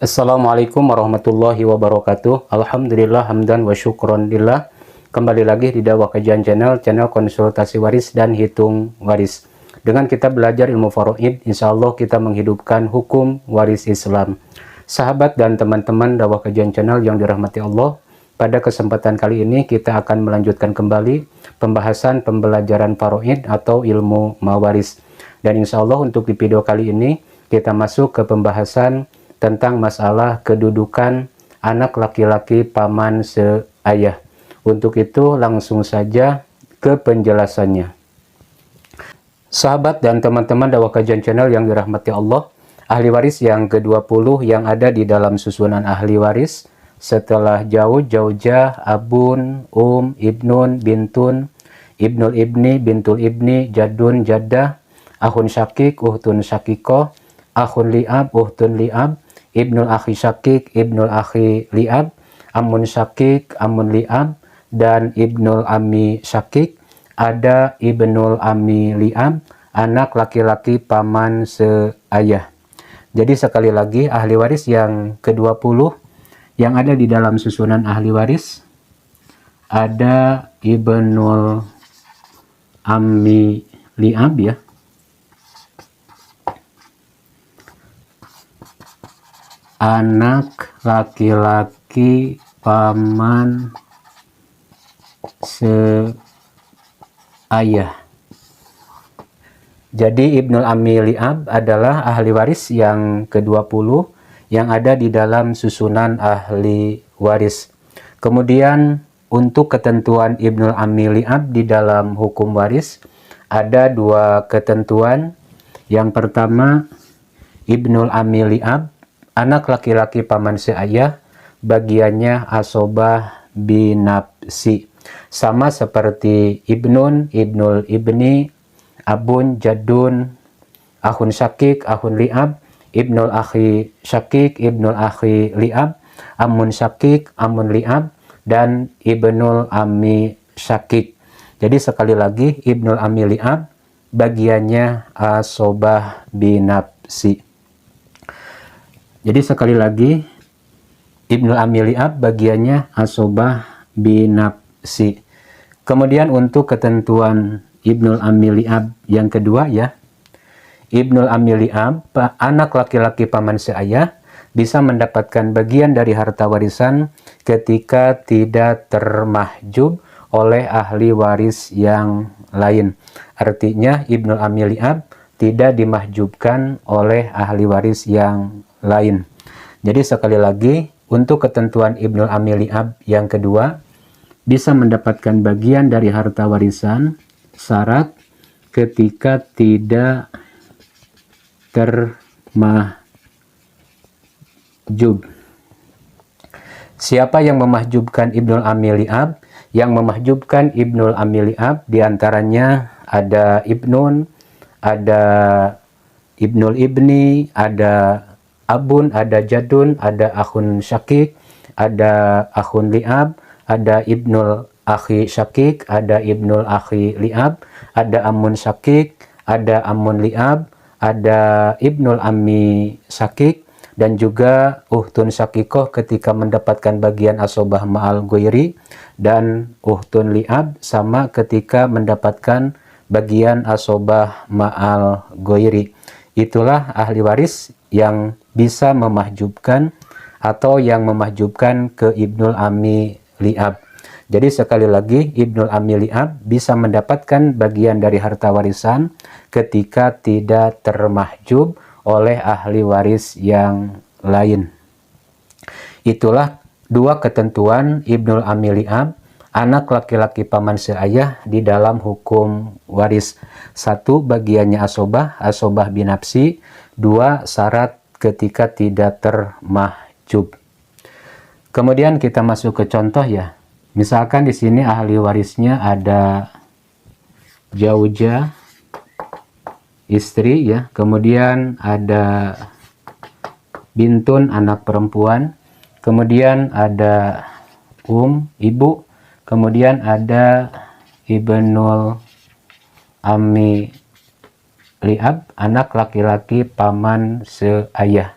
Assalamualaikum warahmatullahi wabarakatuh. Alhamdulillah hamdan wa syukron lillah. Kembali lagi di Dakwah Kajian channel konsultasi waris dan hitung waris. Dengan kita belajar ilmu faraid, insya Allah kita menghidupkan hukum waris Islam. Sahabat dan teman-teman Dakwah Kajian channel yang dirahmati Allah, pada kesempatan kali ini kita akan melanjutkan kembali pembahasan pembelajaran faraid atau ilmu mawaris. Dan insya Allah untuk di video kali ini kita masuk ke pembahasan tentang masalah kedudukan anak laki-laki paman seayah. Untuk itu langsung saja ke penjelasannya. Sahabat dan teman-teman Dakwah Kajian channel yang dirahmati Allah, ahli waris yang ke-20 yang ada di dalam susunan ahli waris setelah jaujah, abun, ibnun, bintun, ibnul ibni, bintul ibni, jadun, jaddah, akhun syakik, uhtun syakikoh, akhun li'ab, uhtun li'ab, ibnul akhi syakik, ibnul akhi li'ab, amun syakik, amun li'ab, dan ibnul ammi syakik. Ada ibnul ammi li'ab, anak laki-laki paman seayah. Jadi sekali lagi ahli waris yang ke-20 yang ada di dalam susunan ahli waris ada ibnul ammi li'ab ya. Anak laki-laki paman seayah. Jadi ibnul ammi li'ab adalah ahli waris yang ke-20 yang ada di dalam susunan ahli waris. Kemudian untuk ketentuan ibnul ammi li'ab di dalam hukum waris ada dua ketentuan. Yang pertama, ibnul ammi li'ab, anak laki-laki paman seayah, bagiannya asobah binafsi. Sama seperti ibnun, ibnul ibni, abun, jadun, akhun syakik, akhun li'ab, ibnul akhi syakik, ibnul akhi li'ab, amun syakik, amun li'ab, dan ibnul ammi syakik. Jadi sekali lagi, ibnul ammi li'ab, bagiannya asobah binafsi. Jadi sekali lagi, ibnul ammi li'ab bagiannya asobah binafsi. Kemudian untuk ketentuan ibnul ammi li'ab yang kedua ya, ibnul ammi li'ab, anak laki-laki paman seayah, bisa mendapatkan bagian dari harta warisan ketika tidak termahjub oleh ahli waris yang lain. Artinya ibnul ammi li'ab tidak dimahjubkan oleh ahli waris yang lain. Jadi sekali lagi, untuk ketentuan ibnul ammi li'ab yang kedua, bisa mendapatkan bagian dari harta warisan syarat ketika tidak termahjub. Siapa yang memahjubkan ibnul ammi li'ab? Yang memahjubkan ibnul ammi li'ab diantaranya ada ibnun, ada ibnul ibni, ada abun, ada jadun, ada akhun syakik, ada akhun li'ab, ada ibnul akhi syakik, ada ibnul akhi li'ab, ada amun syakik, ada amun li'ab, ada ibnul ammi syakik, dan juga uhtun syakikoh ketika mendapatkan bagian asobah ma'al goiri, dan uhtun li'ab sama ketika mendapatkan bagian asobah ma'al goiri. Itulah ahli waris yang bisa memahjubkan atau yang memahjubkan ke ibnul ammi li'ab. Jadi sekali lagi, ibnul ammi li'ab bisa mendapatkan bagian dari harta warisan ketika tidak termahjub oleh ahli waris yang lain. Itulah dua ketentuan ibnul ammi li'ab, anak laki-laki paman seayah di dalam hukum waris. Satu, bagiannya asobah, asobah binafsi. Dua, syarat ketika tidak termahjub. Kemudian kita masuk ke contoh ya. Misalkan di sini ahli warisnya ada jaujah, istri ya. Kemudian ada bintun, anak perempuan. Kemudian ada ibu. Kemudian ada ibnul ammi li'ab, anak laki-laki paman seayah.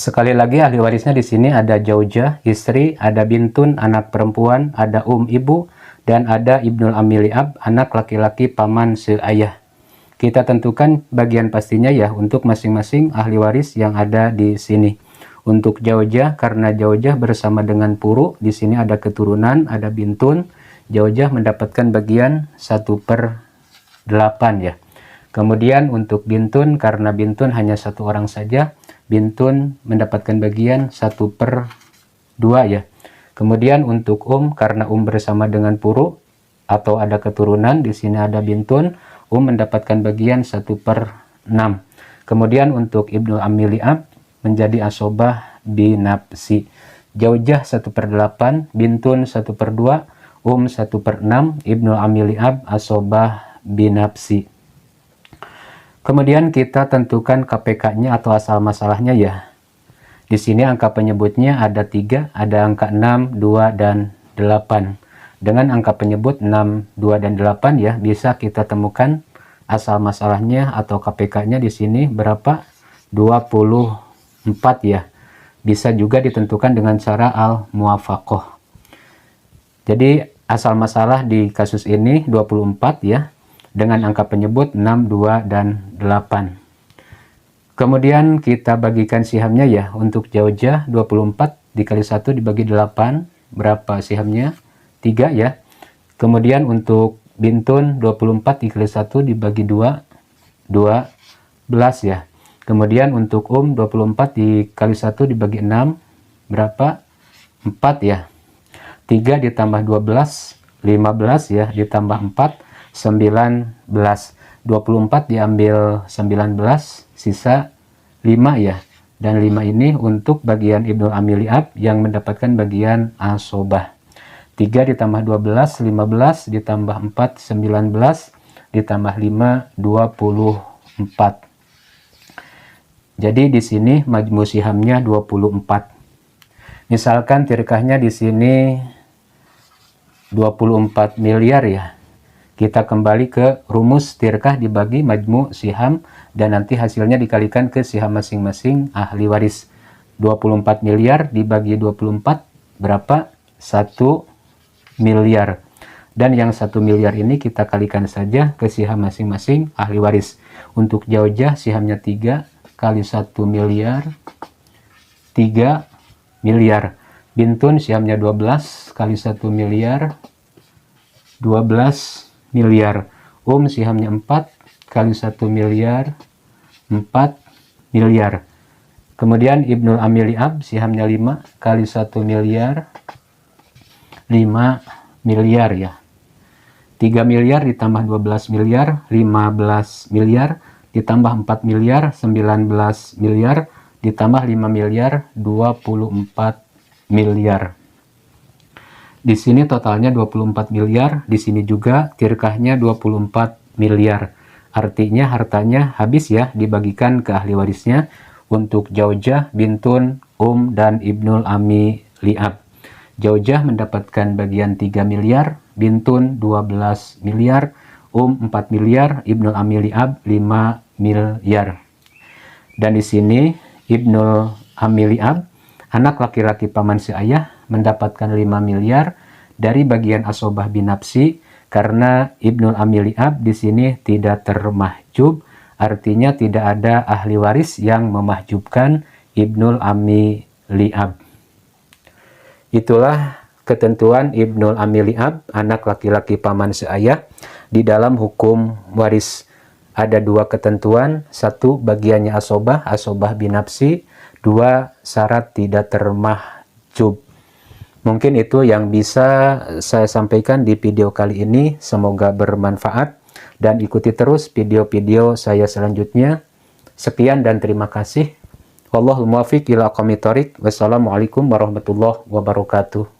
Sekali lagi ahli warisnya di sini ada zaujah, istri, ada bintun, anak perempuan, ada ibu, dan ada ibnul ammi li'ab, anak laki-laki paman seayah. Kita tentukan bagian pastinya ya untuk masing-masing ahli waris yang ada di sini. Untuk zaujah, karena zaujah bersama dengan puru, di sini ada keturunan, ada bintun, zaujah mendapatkan bagian 1/8 ya. Kemudian untuk bintun, karena bintun hanya satu orang saja, bintun mendapatkan bagian 1/2 ya. Kemudian untuk karena bersama dengan puru atau ada keturunan, di sini ada bintun, mendapatkan bagian 1/6. Kemudian untuk ibnul ammi li'ab menjadi asobah binafsi. Zaujah 1/8, bintun 1/2, 1/6, ibnul ammi li'ab asobah binafsi. Kemudian kita tentukan KPK-nya atau asal masalahnya ya. Di sini angka penyebutnya ada 3, ada angka 6, 2, dan 8. Dengan angka penyebut 6, 2, dan 8 ya, bisa kita temukan asal masalahnya atau KPK-nya di sini berapa? 24 ya. Bisa juga ditentukan dengan cara al-muwafaqah. Jadi asal masalah di kasus ini 24 ya, dengan angka penyebut 6, 2, dan 8. Kemudian kita bagikan sihamnya ya. Untuk zaujah 24 dikali 1 dibagi 8, berapa sihamnya? 3 ya. Kemudian untuk bintun 24 dikali 1 dibagi 2, 12 ya. Kemudian untuk 24 dikali 1 dibagi 6, berapa? 4 ya. 3 ditambah 12, 15 ya, ditambah 4, 19. 24 diambil 19, sisa 5 ya. Dan 5 ini untuk bagian ibnul ammi li'ab yang mendapatkan bagian asobah. 3 ditambah 12, 15, ditambah 4, 19, ditambah 5, 24. Jadi di sini majmu sihamnya 24. Misalkan tirkahnya di sini 24 miliar ya. Kita kembali ke rumus tirkah dibagi majmu siham dan nanti hasilnya dikalikan ke siham masing-masing ahli waris. 24 miliar dibagi 24 berapa? 1 miliar. Dan yang 1 miliar ini kita kalikan saja ke siham masing-masing ahli waris. Untuk zaujah sihamnya 3 kali 1 miliar, 3 miliar. Bintun sihamnya 12 kali 1 miliar, 12 miliar. Sihamnya 4 kali 1 miliar, 4 miliar. Kemudian ibnul ammi li'ab sihamnya 5 kali 1 miliar, 5 miliar ya. 3 miliar ditambah 12 miliar, 15 miliar, ditambah 4 miliar, 19 miliar, ditambah 5 miliar, 24 miliar. Di sini totalnya 24 miliar, di sini juga tirkahnya 24 miliar. Artinya hartanya habis ya, dibagikan ke ahli warisnya untuk zaujah, bintun, dan ibnul ammi li'ab. Zaujah mendapatkan bagian 3 miliar, bintun 12 miliar, 4 miliar, ibnul ammi li'ab 5 miliar. Dan di sini ibnul ammi li'ab, anak laki-laki paman seayah, mendapatkan 5 miliar dari bagian asobah binafsi karena ibnul ammi li'ab di sini tidak termahjub, artinya tidak ada ahli waris yang memahjubkan ibnul ammi li'ab. Itulah ketentuan ibnul ammi li'ab, anak laki-laki paman seayah di dalam hukum waris. Ada 2 ketentuan, 1 bagiannya asobah, asobah binafsi, 2 syarat tidak termahjub. Mungkin itu yang bisa saya sampaikan di video kali ini. Semoga bermanfaat dan ikuti terus video-video saya selanjutnya. Sekian dan terima kasih. Wallahul muwaffiq ila aqwamit thoriq. Wassalamualaikum warahmatullahi wabarakatuh.